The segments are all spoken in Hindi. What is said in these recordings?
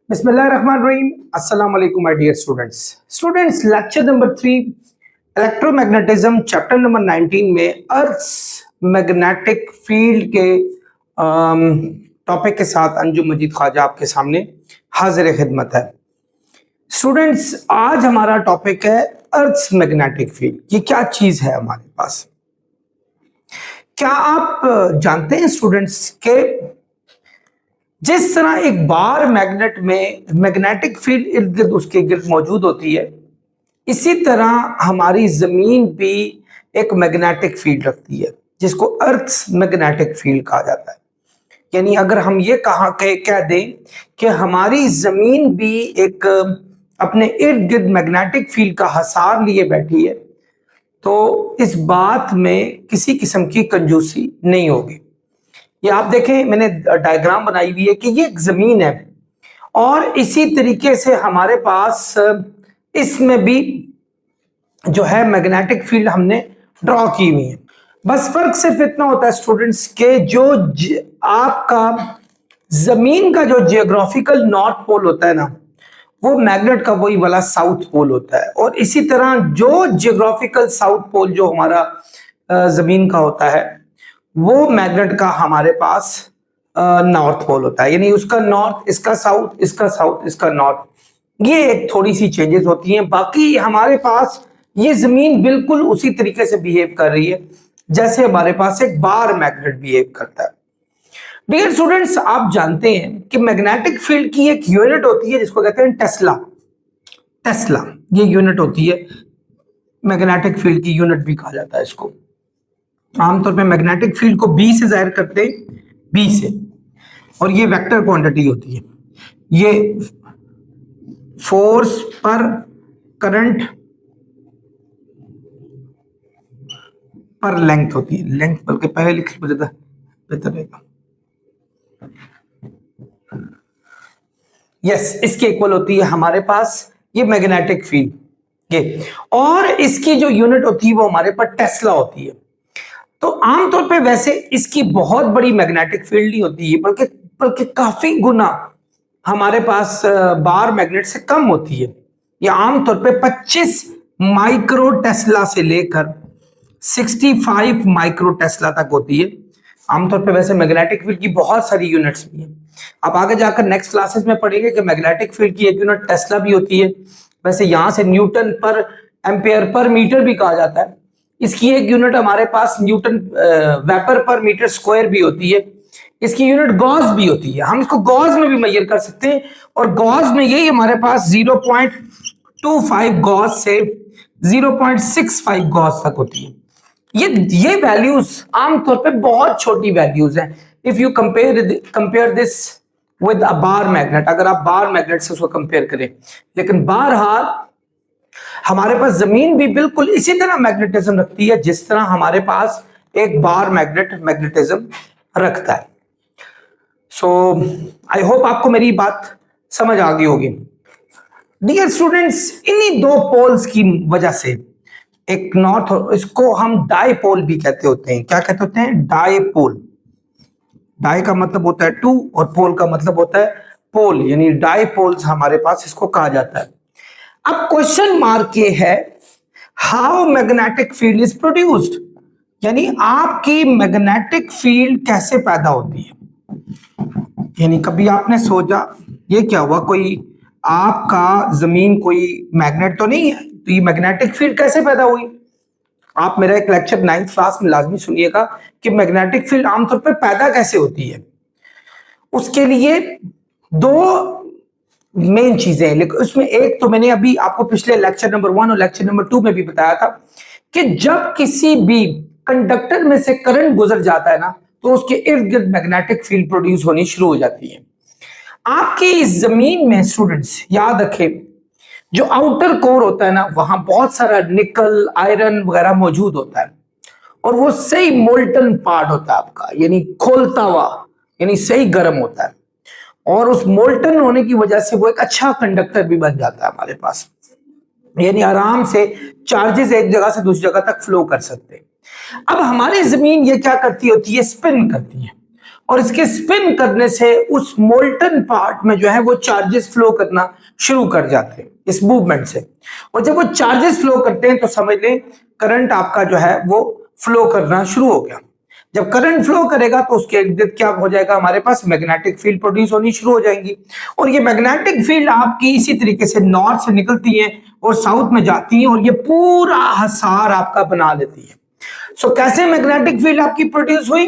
बिस्मिल्लाहिर्रहमानिर्रहीम। अस्सलाम वालेकुम my dear students lecture number 3 electromagnetism chapter number 19 में अर्थ मैग्नेटिक फील्ड के टॉपिक के साथ अंजुम मजीद ख्वाजा आपके सामने हाजिर खिदमत है। स्टूडेंट्स, आज हमारा टॉपिक है अर्थ मैग्नेटिक फील्ड। ये क्या चीज है हमारे पास? क्या आप जानते हैं स्टूडेंट्स के जिस तरह एक बार मैग्नेट में मैग्नेटिक फील्ड इर्द गिर्द उसके गिर्द मौजूद होती है, इसी तरह हमारी जमीन भी एक मैग्नेटिक फील्ड रखती है जिसको अर्थ मैग्नेटिक फील्ड कहा जाता है। यानी अगर हम ये कह दें कि हमारी जमीन भी एक अपने इर्द गिर्द मैग्नेटिक फील्ड का हसार लिए बैठी है, तो इस बात में किसी किस्म की कंजूसी नहीं होगी। ये आप देखें, मैंने डायग्राम बनाई हुई है कि ये एक जमीन है और इसी तरीके से हमारे पास इसमें भी जो है मैग्नेटिक फील्ड हमने ड्रॉ की हुई है। बस फर्क सिर्फ इतना होता है स्टूडेंट्स के जो आपका जमीन का जो जियोग्राफिकल नॉर्थ पोल होता है ना, वो मैग्नेट का वही वाला साउथ पोल होता है, और इसी तरह जो जियोग्राफिकल साउथ पोल जो हमारा जमीन का होता है वो मैग्नेट का हमारे पास नॉर्थ पोल होता है। यानी उसका नॉर्थ, इसका साउथ, इसका साउथ, इसका नॉर्थ, ये एक थोड़ी सी चेंजेस होती हैं। बाकी हमारे पास ये जमीन बिल्कुल उसी तरीके से बिहेव कर रही है जैसे हमारे पास एक बार मैग्नेट बिहेव करता है। डियर स्टूडेंट्स, आप जानते हैं कि मैग्नेटिक फील्ड की एक यूनिट होती है जिसको कहते हैं टेस्ला। टेस्ला ये यूनिट होती है, मैग्नेटिक फील्ड की यूनिट भी कहा जाता है इसको। आमतौर पे मैग्नेटिक फील्ड को बी से जाहिर करते हैं, बी से, और ये वेक्टर क्वांटिटी होती है। ये फोर्स पर करंट पर लेंथ होती है। लेंथ बल्कि पहले लिख ज्यादा बेहतर रहेगा। यस, इसके इक्वल होती है हमारे पास ये मैग्नेटिक फील्ड ये, और इसकी जो यूनिट होती है वो हमारे पास टेस्ला होती है। तो आमतौर पे वैसे इसकी बहुत बड़ी मैग्नेटिक फील्ड नहीं होती है, बल्कि काफी गुना हमारे पास बार मैग्नेट से कम होती है। ये आमतौर पे 25 माइक्रो टेस्ला से लेकर 65 माइक्रो टेस्ला तक होती है आमतौर पे। वैसे मैग्नेटिक फील्ड की बहुत सारी यूनिट्स भी हैं। आप आगे जाकर नेक्स्ट क्लासेस में पढ़ेंगे कि मैग्नेटिक फील्ड की एक यूनिट टेस्ला भी होती है। वैसे यहां से Newton per ampere per metre भी कहा जाता है। इसकी एक यूनिट हमारे पास न्यूटन वेपर पर मीटर स्क्वायर भी होती है। इसकी यूनिट गॉस भी होती है, हम इसको गॉस में भी मेजर कर सकते हैं, और गॉस में यही हमारे पास 0.25 गॉस से 0.65 गॉस तक होती है। ये वैल्यूज आमतौर पे बहुत छोटी वैल्यूज हैं if you compare this with a bar magnet, अगर आप बार मैग्नेट से उसको कंपेयर करें। लेकिन बहरहाल हमारे पास जमीन भी बिल्कुल इसी तरह मैग्नेटिज्म रखती है जिस तरह हमारे पास एक बार मैग्नेट मैग्नेटिज्म रखता है। सो आई होप आपको मेरी बात समझ आ गई होगी। डियर स्टूडेंट्स, इन्हीं दो पोल्स की वजह से एक नॉर्थ, इसको हम डाईपोल भी कहते होते हैं। क्या कहते होते हैं? डाईपोल। डाई का मतलब होता है टू और पोल का मतलब होता है पोल, यानी डाईपोल्स हमारे पास इसको कहा जाता है। अब क्वेश्चन मार्क ये है, how magnetic field is produced, यानी आपकी मैग्नेटिक फील्ड कैसे पैदा होती है। यानी कभी आपने सोचा ये क्या हुआ, कोई आपका जमीन कोई मैग्नेट तो नहीं है, तो ये मैग्नेटिक फील्ड कैसे पैदा हुई? आप मेरा एक लेक्चर 9th क्लास में लाजमी सुनिएगा कि मैग्नेटिक फील्ड आमतौर पर पैदा कैसे होती है। उसके लिए दो मेन चीजें हैं, लेकिन उसमें एक तो मैंने अभी आपको पिछले लेक्चर नंबर 1 और लेक्चर नंबर 2 में भी बताया था कि जब किसी भी कंडक्टर में से करंट गुजर जाता है ना, तो उसके इर्द गिर्द मैग्नेटिक फील्ड प्रोड्यूस होनी शुरू हो जाती है। आपकी इस जमीन में स्टूडेंट्स याद रखें, जो आउटर कोर होता है ना, वहां बहुत सारा निकल, आयरन वगैरह मौजूद होता है, और वो सही मोल्टन पार्ट होता है आपका, यानी खोलता हुआ, यानी सही गर्म होता है, और उस मोल्टन होने की वजह से वो एक अच्छा कंडक्टर भी बन जाता है हमारे पास, यानी आराम से चार्जेस एक जगह से दूसरी जगह तक फ्लो कर सकते हैं। अब हमारी जमीन ये क्या करती होती है? स्पिन करती है, और इसके स्पिन करने से उस मोल्टन पार्ट में जो है वो चार्जेस फ्लो करना शुरू कर जाते हैं इस मूवमेंट से। और जब वो चार्जेस फ्लो करते हैं तो समझ लें करंट आपका जो है वो फ्लो करना शुरू हो गया। जब करंट फ्लो करेगा तो उसके इर्द गिर्द क्या हो जाएगा, हमारे पास मैग्नेटिक फील्ड प्रोड्यूस होनी शुरू हो जाएंगी। और ये मैग्नेटिक फील्ड आपकी इसी तरीके से नॉर्थ से निकलती है और साउथ में जाती है और ये पूरा हसार आपका बना लेती है। सो कैसे मैग्नेटिक फील्ड आपकी प्रोड्यूस हुई,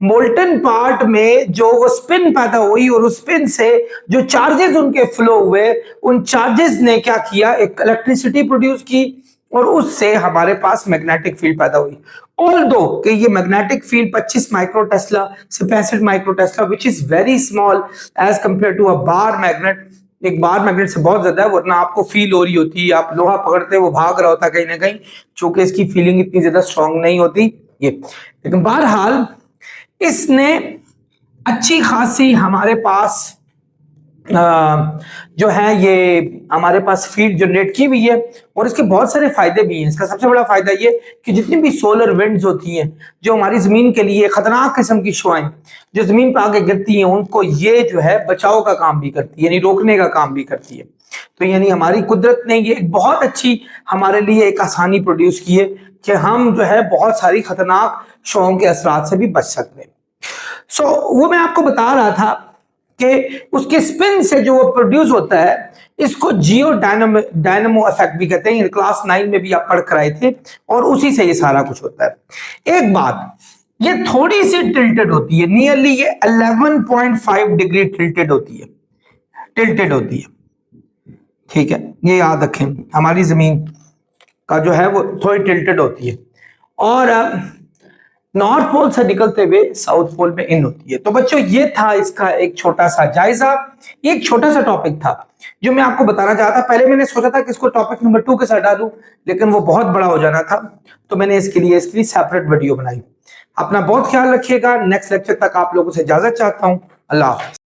मोल्टन पार्ट में जो वो स्पिन पैदा हुई और उस स्पिन से जो चार्जेस उनके फ्लो हुए, उन चार्जेस ने क्या किया, एक इलेक्ट्रिसिटी प्रोड्यूस की और उससे हमारे पास मैग्नेटिक फील्ड पैदा हुई। ऑल्दो कि ये मैग्नेटिक फील्ड 25 माइक्रो टेस्ला से 65 micro tesla which is very small as compare to a bar magnet, एक बार मैग्नेट से बहुत ज्यादा है, वरना आपको फील हो रही होती है, आप लोहा पकड़ते वो भाग रहा होता कहीं ना कहीं, चूंकि इसकी फीलिंग इतनी ज्यादा स्ट्रांग नहीं होती ये। लेकिन बहरहाल इसने अच्छी खासी हमारे पास जो है ये हमारे पास फील्ड जनरेट की हुई है और इसके बहुत सारे फायदे भी हैं। इसका सबसे बड़ा फायदा ये कि जितनी भी सोलर विंड्स होती हैं जो हमारी जमीन के लिए खतरनाक किस्म की शुआएं जो जमीन पर आके गिरती हैं, उनको ये जो है बचाव का काम भी करती है, यानी रोकने का काम भी करती है। तो यानी हमारी कुदरत ने ये एक बहुत अच्छी हमारे लिए एक आसानी प्रोड्यूस की है कि हम जो है बहुत सारी खतरनाक शुआओं के असरात से भी बच सकते हैं। सो वो मैं आपको बता रहा था कि उसके स्पिन से जो वो प्रोड्यूस होता है इसको जियो डायनामो इफेक्ट भी कहते हैं, क्लास 9 में भी आप पढ़ कर आए थे, और उसी से ये सारा कुछ होता है। एक बात, ये थोड़ी सी टिल्टेड होती है, नियरली ये 11.5 डिग्री टिल्टेड होती है, ठीक है, ये याद रखें, हमारी जमीन का जो है वो थोड़ी टिल्टेड होती है और नॉर्थ पोल से निकलते हुए साउथ पोल में इन होती है। तो बच्चों ये था इसका एक छोटा सा जायजा, एक छोटा सा टॉपिक था जो मैं आपको बताना चाहता था। पहले मैंने सोचा था कि इसको टॉपिक नंबर 2 के साथ डालूं, लेकिन वो बहुत बड़ा हो जाना था, तो मैंने इसके लिए सेपरेट वीडियो बनाई। अपना बहुत ख्याल रखिएगा, नेक्स्ट लेक्चर तक आप लोगों से इजाजत चाहता हूं। अल्लाह हाफ़िज़।